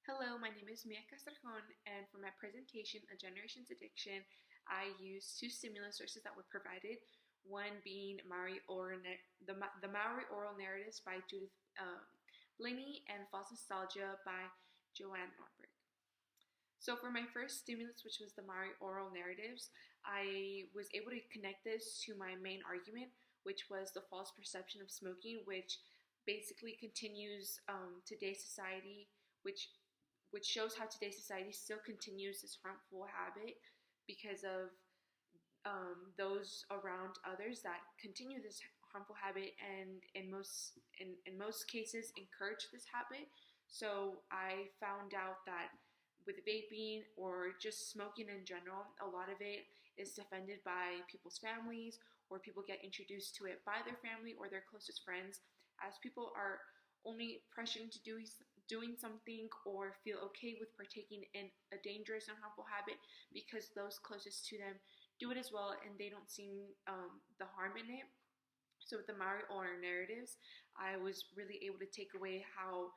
Hello, my name is Mia Castrejon, and for my presentation, A Generation's Addiction, I used two stimulus sources that were provided, one being the Maori Oral Narratives by Judith Blaney and False Nostalgia by Joanne Norberg. So for my first stimulus, which was the Maori Oral Narratives, I was able to connect this to my main argument, which was the false perception of smoking, which basically continues today's society, which shows how today's society still continues this harmful habit because of those around others that continue this harmful habit and in most cases encourage this habit. So I found out that with vaping or just smoking in general, a lot of it is defended by people's families, or people get introduced to it by their family or their closest friends, as people are only pressured into doing something or feel okay with partaking in a dangerous and harmful habit because those closest to them do it as well, and they don't see the harm in it. So with the Maori Oral Narratives, I was really able to take away how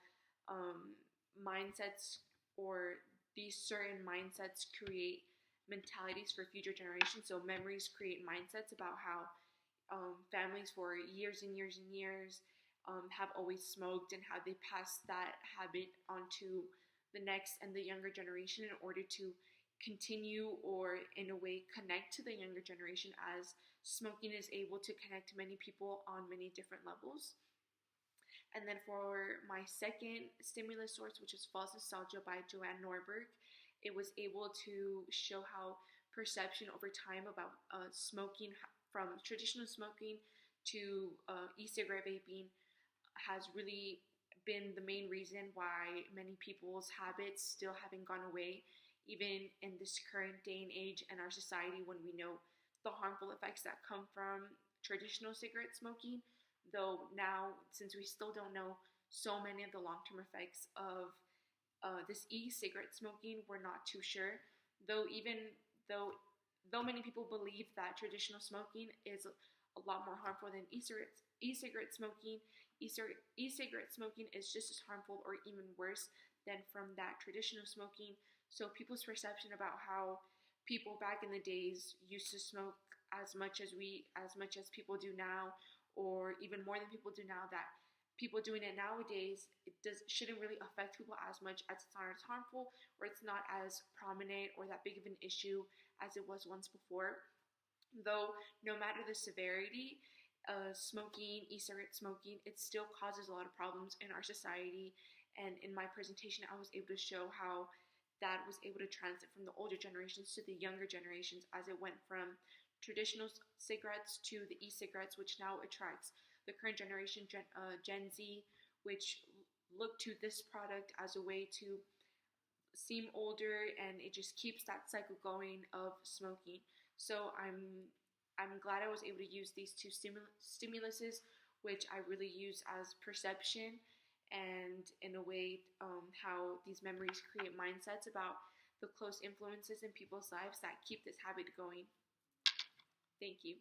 mindsets or these certain mindsets create mentalities for future generations. So memories create mindsets about how families for years and years and years have always smoked, and how they pass that habit onto the next and the younger generation in order to continue or in a way connect to the younger generation, as smoking is able to connect many people on many different levels. And then for my second stimulus source, which is False Nostalgia by Joanne Norberg, it was able to show how perception over time about smoking, from traditional smoking to e-cigarette vaping, has really been the main reason why many people's habits still haven't gone away, even in this current day and age in our society, when we know the harmful effects that come from traditional cigarette smoking. Though now, since we still don't know so many of the long-term effects of this e-cigarette smoking, we're not too sure. Though many people believe that traditional smoking is a lot more harmful than e-cigarette smoking, e-cigarette smoking is just as harmful or even worse than from that traditional smoking. So people's perception about how people back in the days used to smoke as much as people do now, or even more than people do now, that people doing it nowadays, shouldn't really affect people as much, as it's not as harmful, or it's not as prominent or that big of an issue as it was once before. Though no matter the severity, smoking, e-cigarette smoking, it still causes a lot of problems in our society. And in my presentation, I was able to show how that was able to transit from the older generations to the younger generations, as it went from traditional cigarettes to the e-cigarettes, which now attracts the current generation, Gen Z, which look to this product as a way to seem older, and it just keeps that cycle going of smoking. So I'm glad I was able to use these two stimuluses, which I really use as perception, and in a way how these memories create mindsets about the close influences in people's lives that keep this habit going. Thank you.